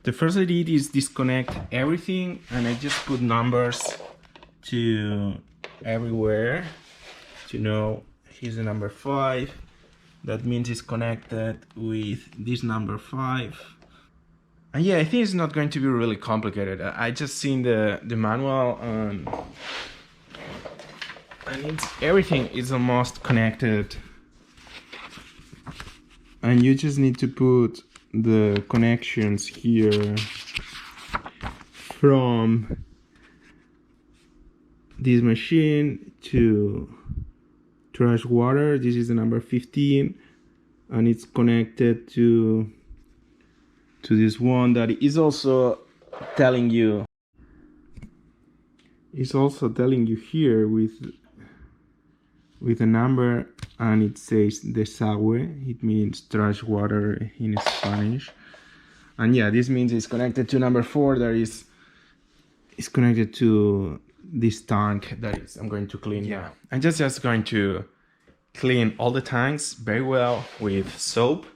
The first I did is disconnect everything, and I just put numbers to everywhere to know here's the number 5. That means it's connected with this number 5. And yeah, I think it's not going to be really complicated. I just seen the manual, and everything is almost connected. And you just need to put the connections here from this machine to trash water. This is the number 15, and it's connected to this one that is also telling you. It's also telling you here with a number, and it says desagüe. It means trash water in Spanish. And yeah, this means it's connected to number 4 that is connected to this tank that is I'm going to clean now. I'm just going to clean all the tanks very well with soap,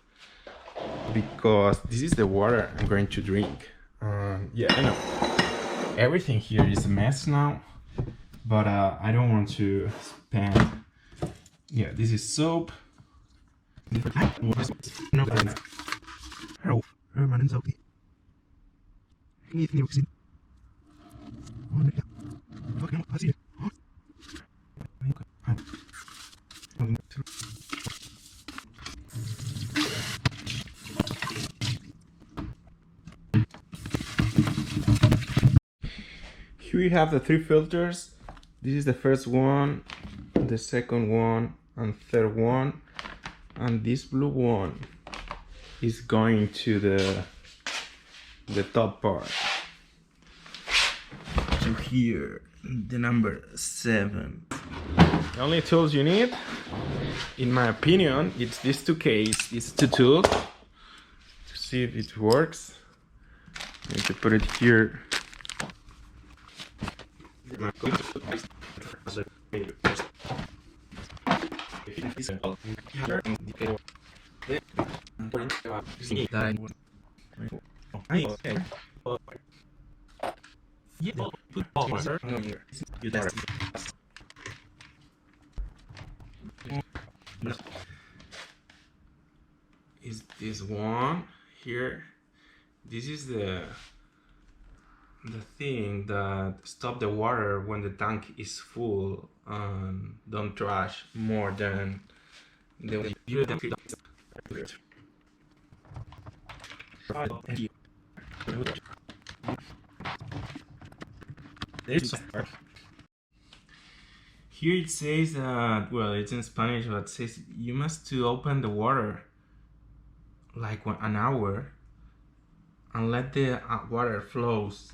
because this is the water I'm going to drink. Yeah, I know everything here is a mess now, but I don't want to spend. Yeah, this is soap. Here we have the 3 filters. This is the first one, the second one, and third one, and this blue one is going to the top part, to here, the number 7. The only tools you need, in my opinion, it's these 2 cases, these 2 tools, to see if it works. I need to put it here. Is this one here? This is the thing that stop the water when the tank is full, and don't trash more than the Here it says that, well, it's in Spanish, but it says you must to open the water like an hour and let the water flows.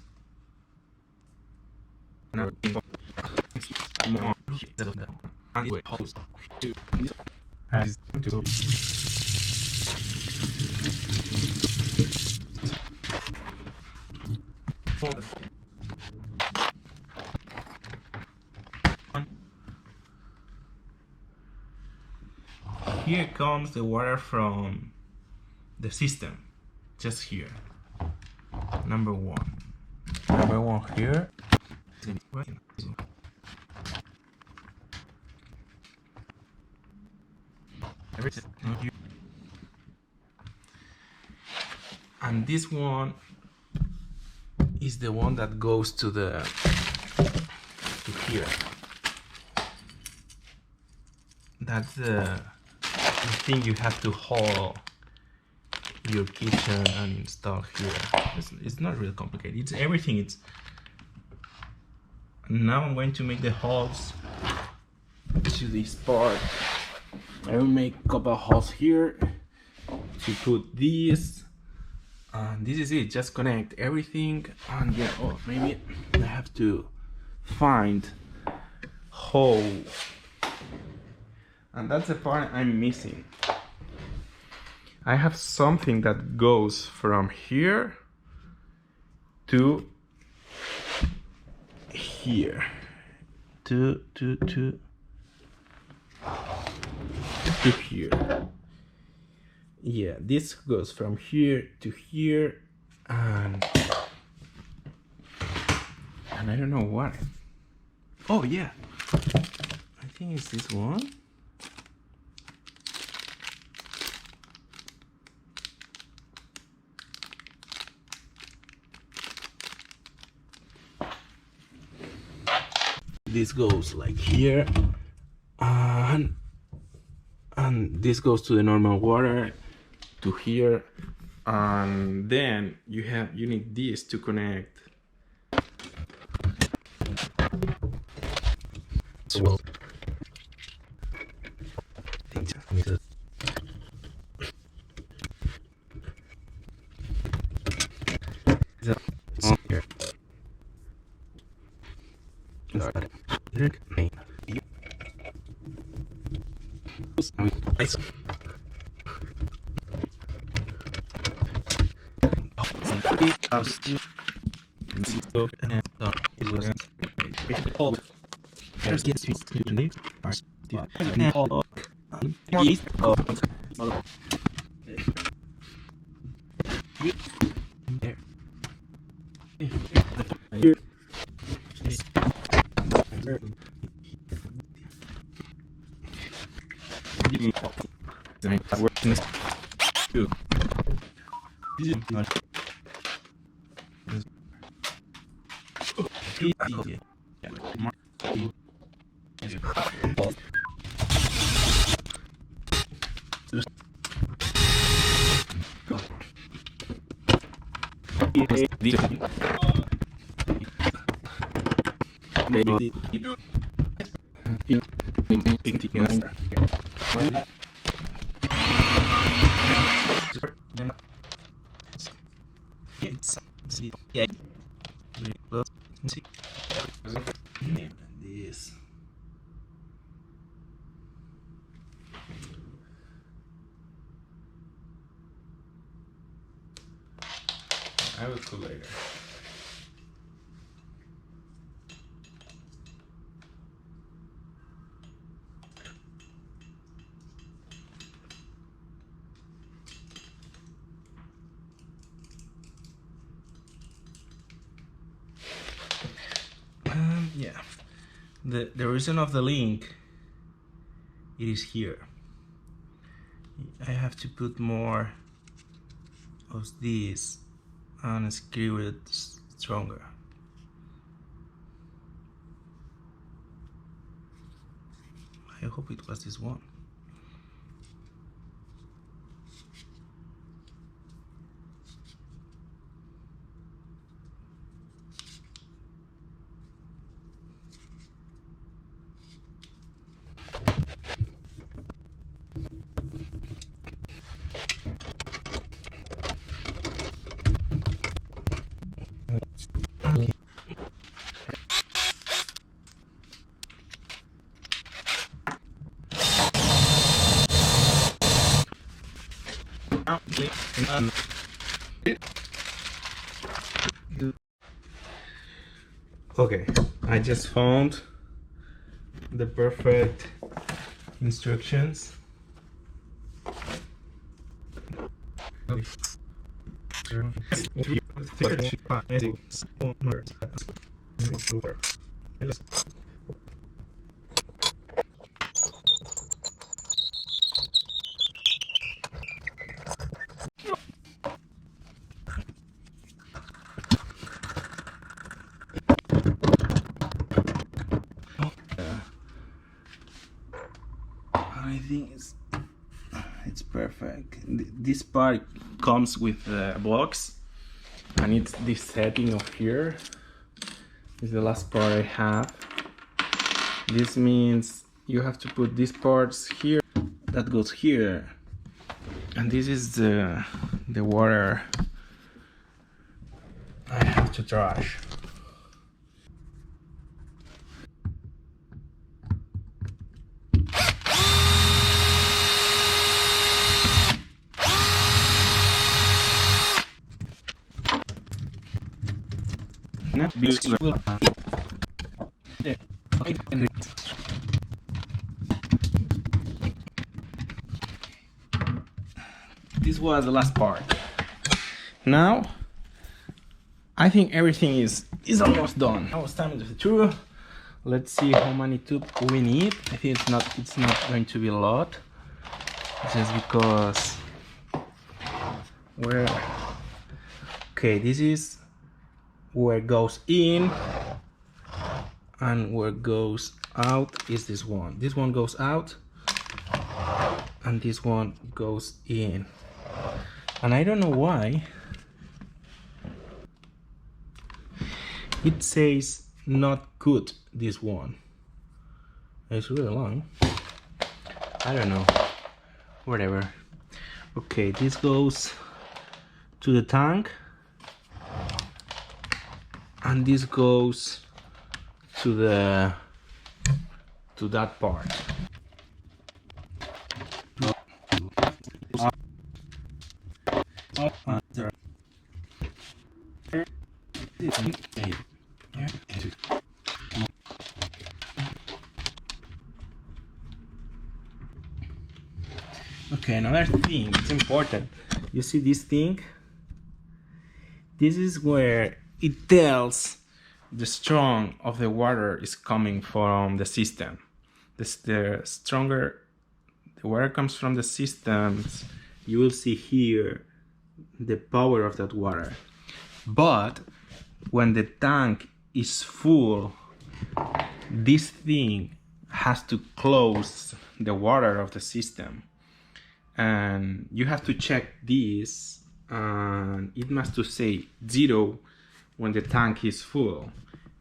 Here comes the water from the system, just here. Number 1 here. And this one is the one that goes to here. That's the thing you have to haul your kitchen and install here. It's not really complicated. It's everything. Now I'm going to make the holes to this part. I will make a couple of holes here to put this, and this is it. Just connect everything, and yeah, oh, maybe I have to find hole, and that's the part I'm missing. I have something that goes from here to here, to here. Yeah, this goes from here to here, and I don't know what. Oh yeah, I think it's this one. This goes like here, and this goes to the normal water to here, and then you need this to connect. So, here. This. I will cool later. Yeah, the reason of the link, it is here. I have to put more of this and screw it stronger. I hope it was this one. Okay, I just found the perfect instructions. I think it's perfect. This part comes with the blocks, and it's this setting of here. This is the last part I have. This means you have to put these parts here. That goes here, and this is the water I have to trash. This was the last part. Now I think everything is almost done. Now it's time to the tour. Let's see how many tubes we need. I think it's not going to be a lot, just because okay, this is where it goes in, and where it goes out is this one. This one goes out, and this one goes in. And I don't know why it says not good, this one. It's really long. I don't know. Whatever. Okay, this goes to the tank, and this goes to that part. Okay, another thing, it's important. You see this thing? This is where it tells the strong of the water is coming from the system. The stronger the water comes from the systems, you will see here the power of that water. But when the tank is full, this thing has to close the water of the system, and you have to check this, and it must to say 0 when the tank is full.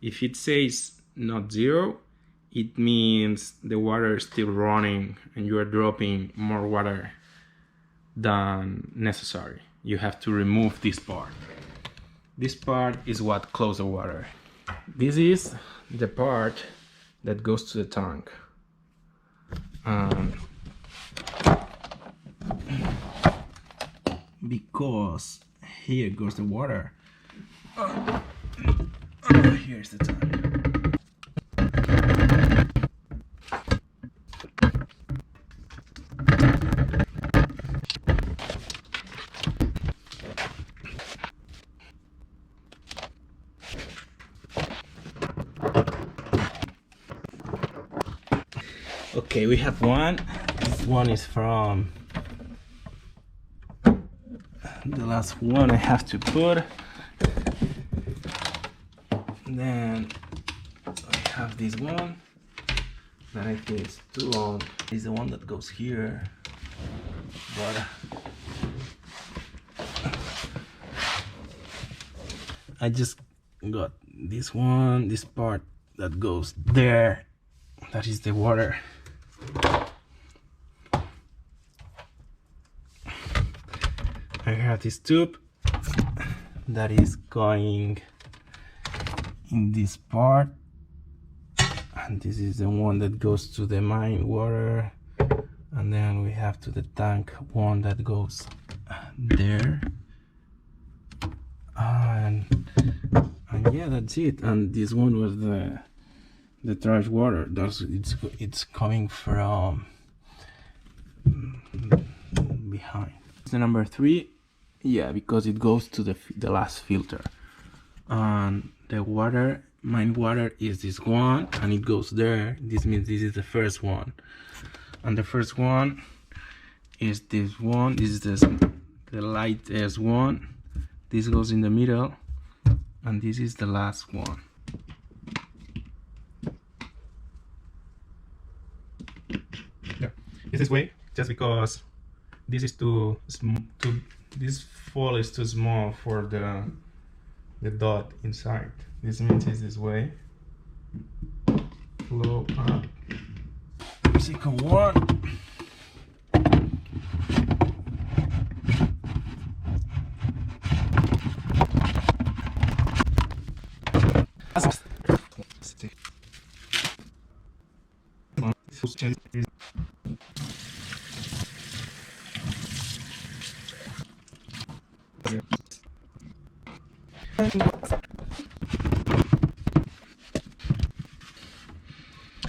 If it says not 0, it means the water is still running and you are dropping more water than necessary. You have to remove this part. This part is what closes the water. This is the part that goes to the tank. Because here goes the water. Here's the tank. Okay, we have one. This one is from the last one I have to put. Then I have this one that I think is too long. Is the one that goes here, but I just got this one, this part that goes there. That is the water. I have this tube that is going in this part, and this is the one that goes to the main water, and then we have to the tank one that goes there, and yeah, that's it. And this one was the trash water. It's coming from behind. It's the number 3, yeah, because it goes to the last filter. And the water, main water, is this one, and it goes there. This means this is the first one, and the first one is this one. This is the lightest one. This goes in the middle, and this is the last one. Yeah, it's this way, just because this is too this fall is too small for the dot inside. This means it's this way. Flow up. Second one.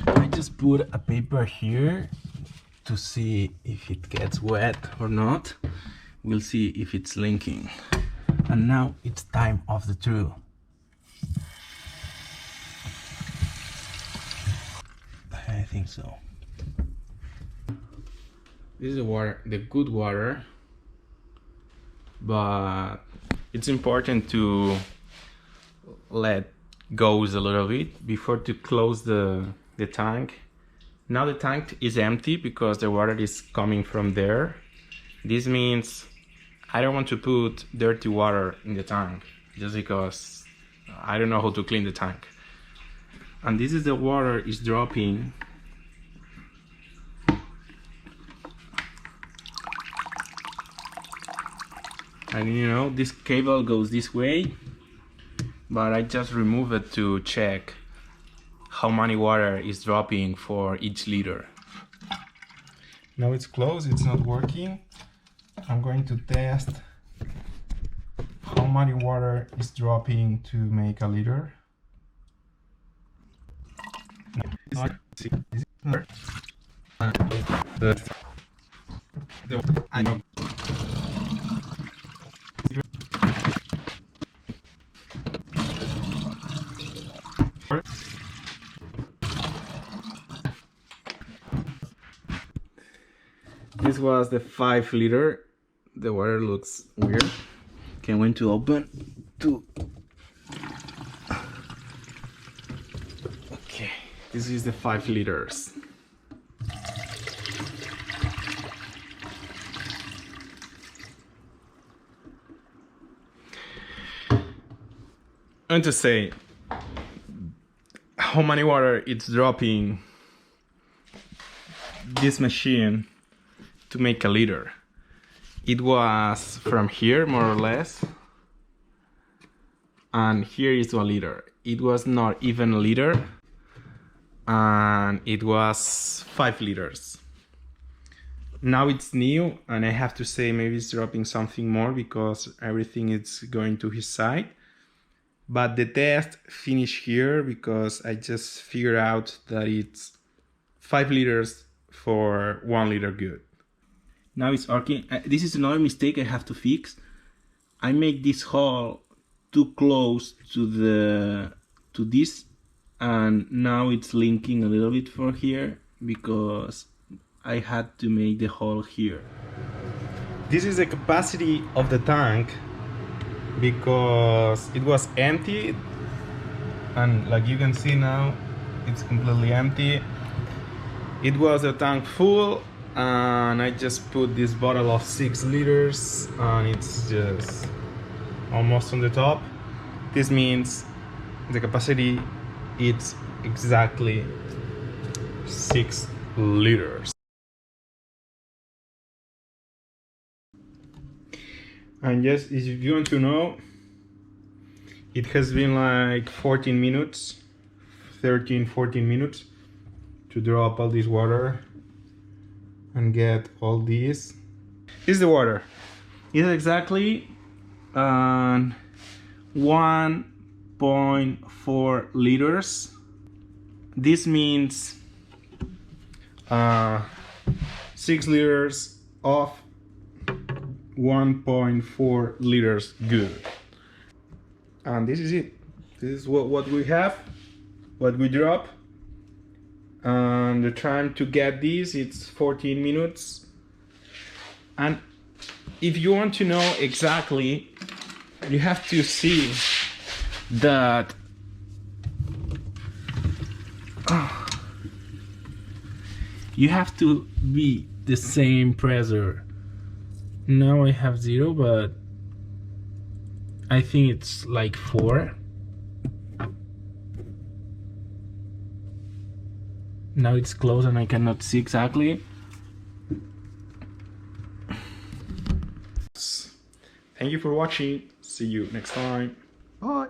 I just put a paper here to see if it gets wet or not. We'll see if it's linking. And now it's time of the truth. think so. This is the water, the good water, but it's important to let go a little bit before to close the tank. Now the tank is empty because the water is coming from there. This means I don't want to put dirty water in the tank just because I don't know how to clean the tank. And this is the water is dropping. And you know, this cable goes this way, but I just remove it to check how many water is dropping for each liter. Now it's closed, it's not working. I'm going to test how much water is dropping to make a liter. I know. This was the 5 liter. The water looks weird. Can't wait to open. Okay, this is the 5 liters. I want to say how many water it's dropping this machine to make a liter. It was from here more or less, and here is 1 liter. It was not even a liter, and it was 5 liters. Now it's new, and I have to say maybe it's dropping something more because everything is going to his side. But the test finished here because I just figured out that it's 5 liters for 1 liter good. Now it's arcing. This is another mistake I have to fix. I make this hole too close to this, and now it's linking a little bit for here because I had to make the hole here. This is the capacity of the tank because it was empty, and like you can see now it's completely empty. It was a tank full, and I just put this bottle of 6 liters, and it's just almost on the top. This means the capacity is exactly 6 liters. And yes, if you want to know, it has been like 14 minutes, 13-14 minutes to drop all this water and get all these. This is the water. It's exactly 1.4 liters. This means 6 liters of 1.4 liters good. And this is it. This is what we have, what we drop. And the time to get this, it's 14 minutes. And if you want to know exactly, you have to see that you have to be the same pressure. Now I have 0, but I think it's like 4. Now it's closed and I cannot see exactly. Thank you for watching. See you next time. Bye.